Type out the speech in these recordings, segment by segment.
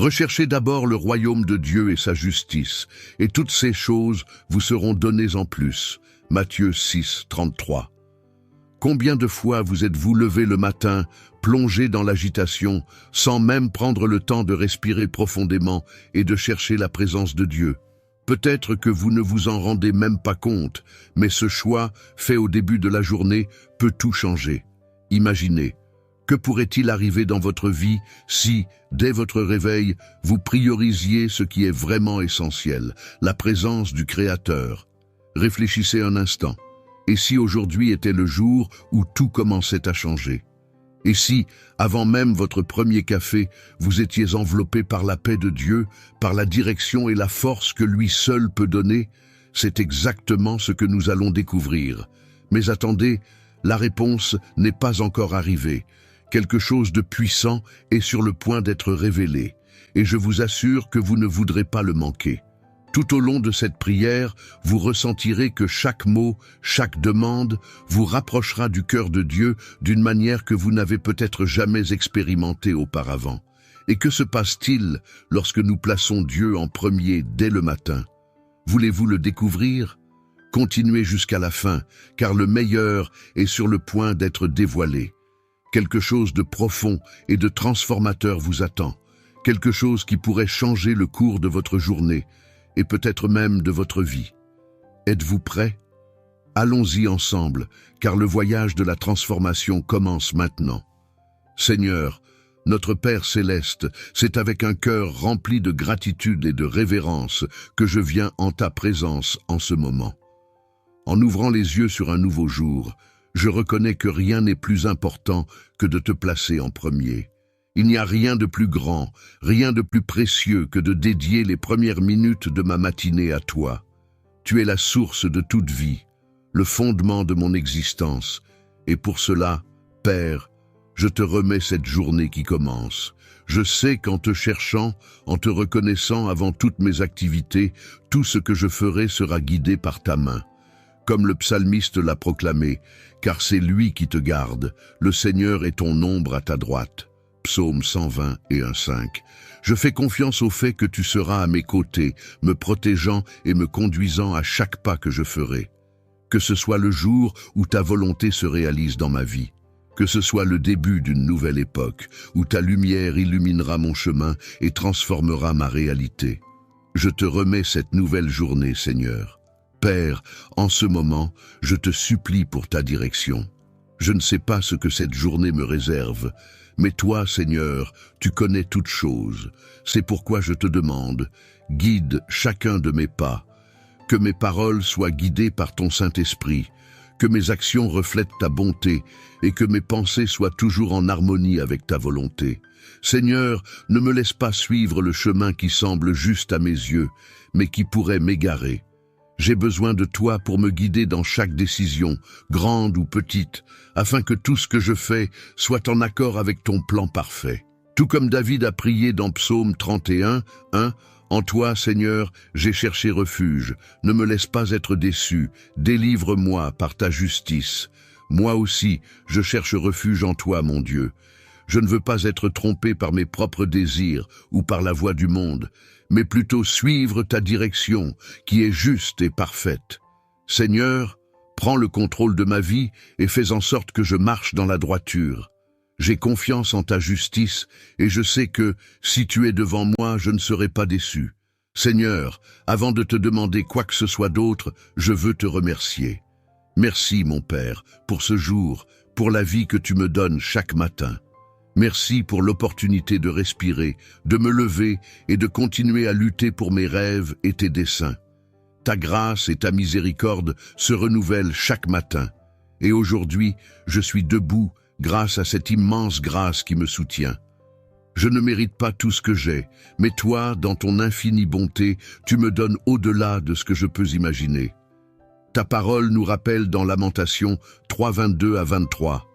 Recherchez d'abord le royaume de Dieu et sa justice, et toutes ces choses vous seront données en plus. Matthieu 6, 33. Combien de fois vous êtes-vous levé le matin, plongé dans l'agitation, sans même prendre le temps de respirer profondément et de chercher la présence de Dieu? Peut-être que vous ne vous en rendez même pas compte, mais ce choix, fait au début de la journée, peut tout changer. Imaginez, que pourrait-il arriver dans votre vie si, dès votre réveil, vous priorisiez ce qui est vraiment essentiel, la présence du Créateur? Réfléchissez un instant. Et si aujourd'hui était le jour où tout commençait à changer? Et si, avant même votre premier café, vous étiez enveloppé par la paix de Dieu, par la direction et la force que lui seul peut donner? C'est exactement ce que nous allons découvrir. Mais attendez, la réponse n'est pas encore arrivée. Quelque chose de puissant est sur le point d'être révélé, et je vous assure que vous ne voudrez pas le manquer. Tout au long de cette prière, vous ressentirez que chaque mot, chaque demande vous rapprochera du cœur de Dieu d'une manière que vous n'avez peut-être jamais expérimentée auparavant. Et que se passe-t-il lorsque nous plaçons Dieu en premier dès le matin? Voulez-vous le découvrir? Continuez jusqu'à la fin, car le meilleur est sur le point d'être dévoilé. Quelque chose de profond et de transformateur vous attend, quelque chose qui pourrait changer le cours de votre journée, et peut-être même de votre vie. Êtes-vous prêts? Allons-y ensemble, car le voyage de la transformation commence maintenant. Seigneur, notre Père céleste, c'est avec un cœur rempli de gratitude et de révérence que je viens en ta présence en ce moment. En ouvrant les yeux sur un nouveau jour, je reconnais que rien n'est plus important que de te placer en premier. Il n'y a rien de plus grand, rien de plus précieux que de dédier les premières minutes de ma matinée à toi. Tu es la source de toute vie, le fondement de mon existence, et pour cela, Père, je te remets cette journée qui commence. Je sais qu'en te cherchant, en te reconnaissant avant toutes mes activités, tout ce que je ferai sera guidé par ta main. Comme le psalmiste l'a proclamé, car c'est lui qui te garde, le Seigneur est ton ombre à ta droite. Psaume 120 et 1,5. Je fais confiance au fait que tu seras à mes côtés, me protégeant et me conduisant à chaque pas que je ferai. Que ce soit le jour où ta volonté se réalise dans ma vie, que ce soit le début d'une nouvelle époque, où ta lumière illuminera mon chemin et transformera ma réalité. Je te remets cette nouvelle journée, Seigneur. Père, en ce moment, je te supplie pour ta direction. Je ne sais pas ce que cette journée me réserve, mais toi, Seigneur, tu connais toutes choses. C'est pourquoi je te demande, guide chacun de mes pas, que mes paroles soient guidées par ton Saint-Esprit, que mes actions reflètent ta bonté et que mes pensées soient toujours en harmonie avec ta volonté. Seigneur, ne me laisse pas suivre le chemin qui semble juste à mes yeux, mais qui pourrait m'égarer. J'ai besoin de toi pour me guider dans chaque décision, grande ou petite, afin que tout ce que je fais soit en accord avec ton plan parfait. Tout comme David a prié dans Psaume 31, 1, « En toi, Seigneur, j'ai cherché refuge. Ne me laisse pas être déçu. Délivre-moi par ta justice. Moi aussi, je cherche refuge en toi, mon Dieu. Je ne veux pas être trompé par mes propres désirs ou par la voie du monde, mais plutôt suivre ta direction, qui est juste et parfaite. Seigneur, prends le contrôle de ma vie et fais en sorte que je marche dans la droiture. J'ai confiance en ta justice et je sais que, si tu es devant moi, je ne serai pas déçu. Seigneur, avant de te demander quoi que ce soit d'autre, je veux te remercier. Merci, mon Père, pour ce jour, pour la vie que tu me donnes chaque matin. Merci pour l'opportunité de respirer, de me lever et de continuer à lutter pour mes rêves et tes desseins. Ta grâce et ta miséricorde se renouvellent chaque matin. Et aujourd'hui, je suis debout grâce à cette immense grâce qui me soutient. Je ne mérite pas tout ce que j'ai, mais toi, dans ton infinie bonté, tu me donnes au-delà de ce que je peux imaginer. Ta parole nous rappelle dans Lamentations 3, 22 à 23.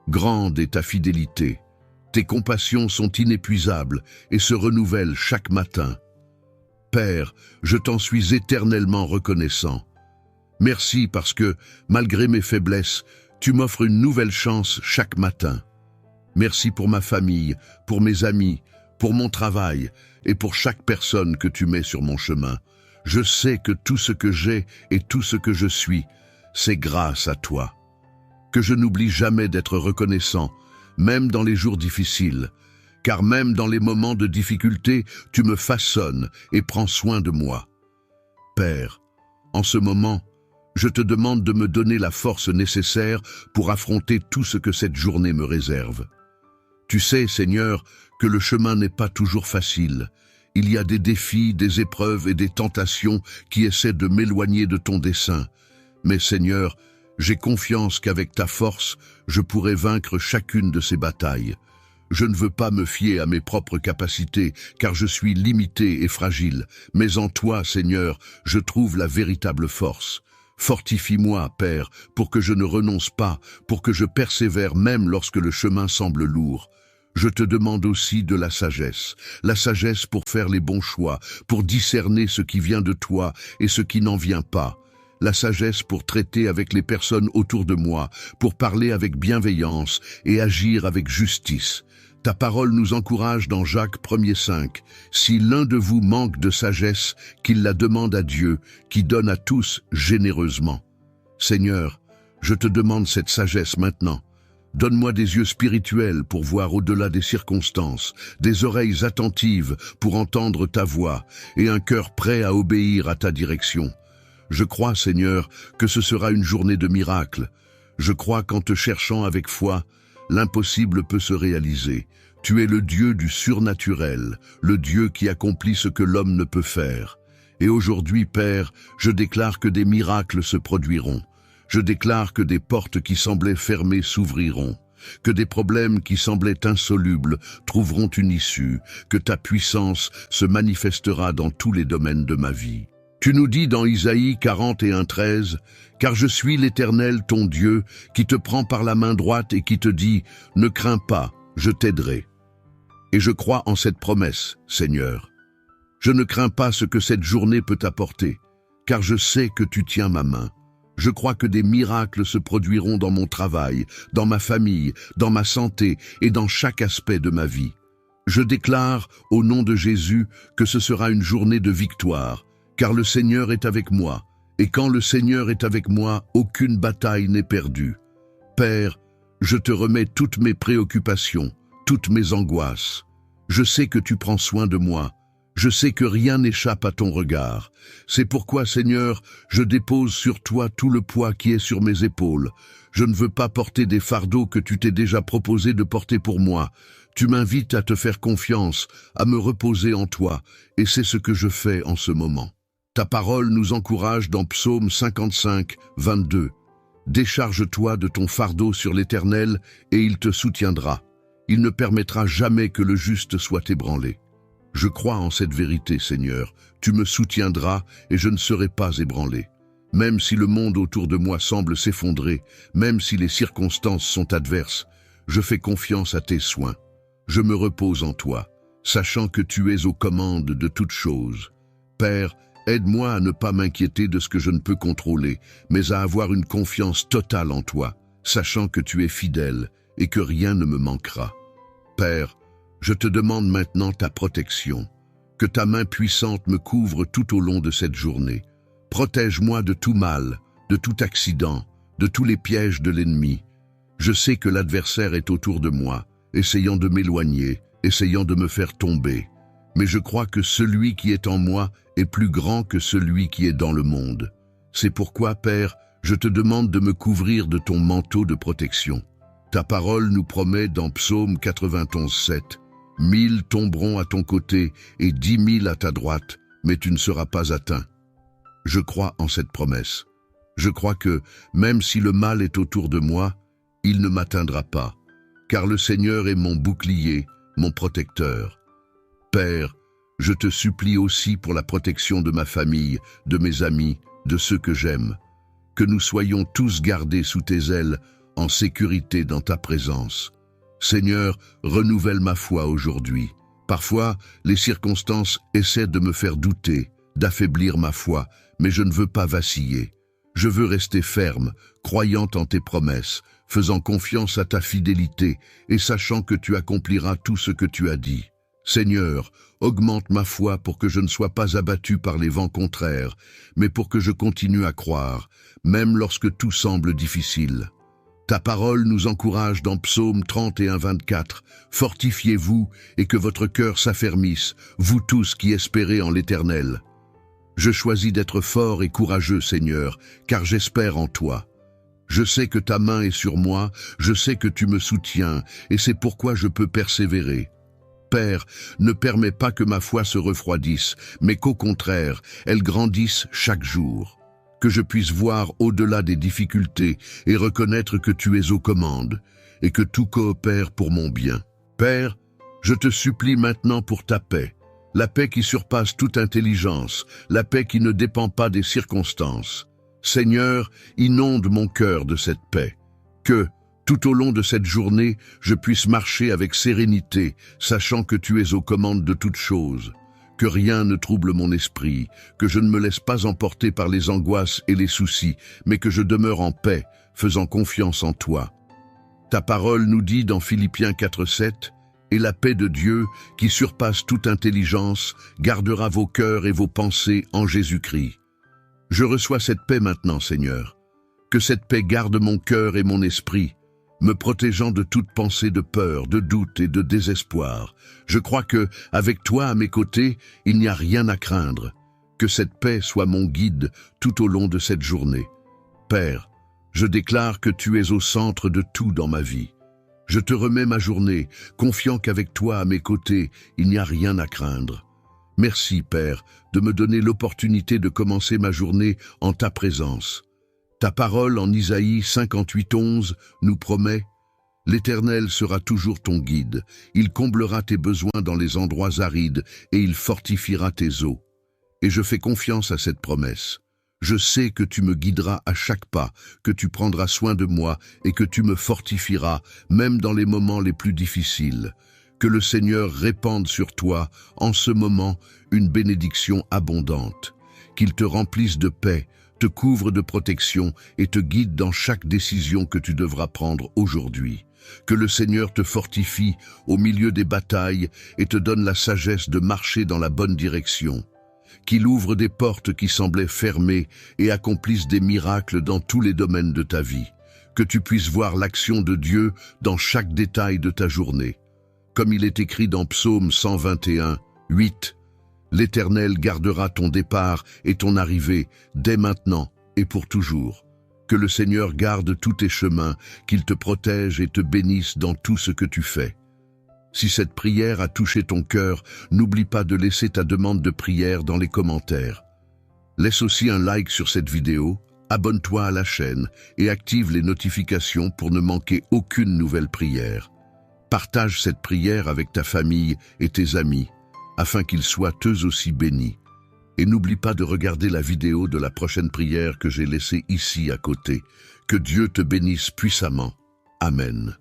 Grande est ta fidélité. Tes compassions sont inépuisables et se renouvellent chaque matin. Père, je t'en suis éternellement reconnaissant. Merci parce que, malgré mes faiblesses, tu m'offres une nouvelle chance chaque matin. Merci pour ma famille, pour mes amis, pour mon travail et pour chaque personne que tu mets sur mon chemin. Je sais que tout ce que j'ai et tout ce que je suis, c'est grâce à toi. Que je n'oublie jamais d'être reconnaissant, même dans les jours difficiles, car même dans les moments de difficulté, tu me façonnes et prends soin de moi. Père, en ce moment, je te demande de me donner la force nécessaire pour affronter tout ce que cette journée me réserve. Tu sais, Seigneur, que le chemin n'est pas toujours facile. Il y a des défis, des épreuves et des tentations qui essaient de m'éloigner de ton dessein. Mais Seigneur, j'ai confiance qu'avec ta force, je pourrai vaincre chacune de ces batailles. Je ne veux pas me fier à mes propres capacités, car je suis limité et fragile. Mais en toi, Seigneur, je trouve la véritable force. Fortifie-moi, Père, pour que je ne renonce pas, pour que je persévère même lorsque le chemin semble lourd. Je te demande aussi de la sagesse pour faire les bons choix, pour discerner ce qui vient de toi et ce qui n'en vient pas. La sagesse pour traiter avec les personnes autour de moi, pour parler avec bienveillance et agir avec justice. Ta parole nous encourage dans Jacques 1,5. Si l'un de vous manque de sagesse, qu'il la demande à Dieu, qui donne à tous généreusement. Seigneur, je te demande cette sagesse maintenant. Donne-moi des yeux spirituels pour voir au-delà des circonstances, des oreilles attentives pour entendre ta voix et un cœur prêt à obéir à ta direction. Je crois, Seigneur, que ce sera une journée de miracles. Je crois qu'en te cherchant avec foi, l'impossible peut se réaliser. Tu es le Dieu du surnaturel, le Dieu qui accomplit ce que l'homme ne peut faire. Et aujourd'hui, Père, je déclare que des miracles se produiront. Je déclare que des portes qui semblaient fermées s'ouvriront, que des problèmes qui semblaient insolubles trouveront une issue, que ta puissance se manifestera dans tous les domaines de ma vie. Tu nous dis dans Isaïe 41,13, « Car je suis l'Éternel ton Dieu, qui te prend par la main droite et qui te dit, « Ne crains pas, je t'aiderai. » Et je crois en cette promesse, Seigneur. Je ne crains pas ce que cette journée peut apporter, car je sais que tu tiens ma main. Je crois que des miracles se produiront dans mon travail, dans ma famille, dans ma santé et dans chaque aspect de ma vie. Je déclare, au nom de Jésus, que ce sera une journée de victoire, car le Seigneur est avec moi, et quand le Seigneur est avec moi, aucune bataille n'est perdue. Père, je te remets toutes mes préoccupations, toutes mes angoisses. Je sais que tu prends soin de moi. Je sais que rien n'échappe à ton regard. C'est pourquoi, Seigneur, je dépose sur toi tout le poids qui est sur mes épaules. Je ne veux pas porter des fardeaux que tu t'es déjà proposé de porter pour moi. Tu m'invites à te faire confiance, à me reposer en toi, et c'est ce que je fais en ce moment. Ta parole nous encourage dans Psaume 55, 22. Décharge-toi de ton fardeau sur l'Éternel, et il te soutiendra. Il ne permettra jamais que le juste soit ébranlé. Je crois en cette vérité, Seigneur. Tu me soutiendras et je ne serai pas ébranlé. Même si le monde autour de moi semble s'effondrer, même si les circonstances sont adverses, je fais confiance à tes soins. Je me repose en toi, sachant que tu es aux commandes de toutes choses. Père, aide-moi à ne pas m'inquiéter de ce que je ne peux contrôler, mais à avoir une confiance totale en toi, sachant que tu es fidèle et que rien ne me manquera. Père, je te demande maintenant ta protection, que ta main puissante me couvre tout au long de cette journée. Protège-moi de tout mal, de tout accident, de tous les pièges de l'ennemi. Je sais que l'adversaire est autour de moi, essayant de m'éloigner, essayant de me faire tomber. Mais je crois que celui qui est en moi est plus grand que celui qui est dans le monde. C'est pourquoi, Père, je te demande de me couvrir de ton manteau de protection. Ta parole nous promet dans Psaume 91, 7, « 1000 tomberont à ton côté et 10 000 à ta droite, mais tu ne seras pas atteint. » Je crois en cette promesse. Je crois que, même si le mal est autour de moi, il ne m'atteindra pas, car le Seigneur est mon bouclier, mon protecteur. Père, je te supplie aussi pour la protection de ma famille, de mes amis, de ceux que j'aime, que nous soyons tous gardés sous tes ailes, en sécurité dans ta présence. Seigneur, renouvelle ma foi aujourd'hui. Parfois, les circonstances essaient de me faire douter, d'affaiblir ma foi, mais je ne veux pas vaciller. Je veux rester ferme, croyant en tes promesses, faisant confiance à ta fidélité et sachant que tu accompliras tout ce que tu as dit. Seigneur, augmente ma foi pour que je ne sois pas abattu par les vents contraires, mais pour que je continue à croire, même lorsque tout semble difficile. Ta parole nous encourage dans Psaume 31, 24. Fortifiez-vous et que votre cœur s'affermisse, vous tous qui espérez en l'Éternel. Je choisis d'être fort et courageux, Seigneur, car j'espère en toi. Je sais que ta main est sur moi, je sais que tu me soutiens, et c'est pourquoi je peux persévérer. Père, ne permets pas que ma foi se refroidisse, mais qu'au contraire, elle grandisse chaque jour. Que je puisse voir au-delà des difficultés et reconnaître que tu es aux commandes, et que tout coopère pour mon bien. Père, je te supplie maintenant pour ta paix, la paix qui surpasse toute intelligence, la paix qui ne dépend pas des circonstances. Seigneur, inonde mon cœur de cette paix, que, tout au long de cette journée, je puisse marcher avec sérénité, sachant que tu es aux commandes de toutes choses. Que rien ne trouble mon esprit, que je ne me laisse pas emporter par les angoisses et les soucis, mais que je demeure en paix, faisant confiance en toi. Ta parole nous dit dans Philippiens 4:7, « Et la paix de Dieu, qui surpasse toute intelligence, gardera vos cœurs et vos pensées en Jésus-Christ. » Je reçois cette paix maintenant, Seigneur. Que cette paix garde mon cœur et mon esprit, me protégeant de toute pensée de peur, de doute et de désespoir. Je crois que, avec toi à mes côtés, il n'y a rien à craindre. Que cette paix soit mon guide tout au long de cette journée. Père, je déclare que tu es au centre de tout dans ma vie. Je te remets ma journée, confiant qu'avec toi à mes côtés, il n'y a rien à craindre. Merci, Père, de me donner l'opportunité de commencer ma journée en ta présence. Ta parole en Isaïe 58:11 nous promet « L'Éternel sera toujours ton guide, il comblera tes besoins dans les endroits arides et il fortifiera tes eaux. » Et je fais confiance à cette promesse. Je sais que tu me guideras à chaque pas, que tu prendras soin de moi et que tu me fortifieras, même dans les moments les plus difficiles. Que le Seigneur répande sur toi, en ce moment, une bénédiction abondante. Qu'il te remplisse de paix, te couvre de protection et te guide dans chaque décision que tu devras prendre aujourd'hui. Que le Seigneur te fortifie au milieu des batailles et te donne la sagesse de marcher dans la bonne direction. Qu'il ouvre des portes qui semblaient fermées et accomplisse des miracles dans tous les domaines de ta vie. Que tu puisses voir l'action de Dieu dans chaque détail de ta journée. Comme il est écrit dans Psaume 121, 8, « L'Éternel gardera ton départ et ton arrivée dès maintenant et pour toujours. Que le Seigneur garde tous tes chemins, qu'il te protège et te bénisse dans tout ce que tu fais. » Si cette prière a touché ton cœur, n'oublie pas de laisser ta demande de prière dans les commentaires. Laisse aussi un like sur cette vidéo, abonne-toi à la chaîne et active les notifications pour ne manquer aucune nouvelle prière. Partage cette prière avec ta famille et tes amis, afin qu'ils soient eux aussi bénis. Et n'oublie pas de regarder la vidéo de la prochaine prière que j'ai laissée ici à côté. Que Dieu te bénisse puissamment. Amen.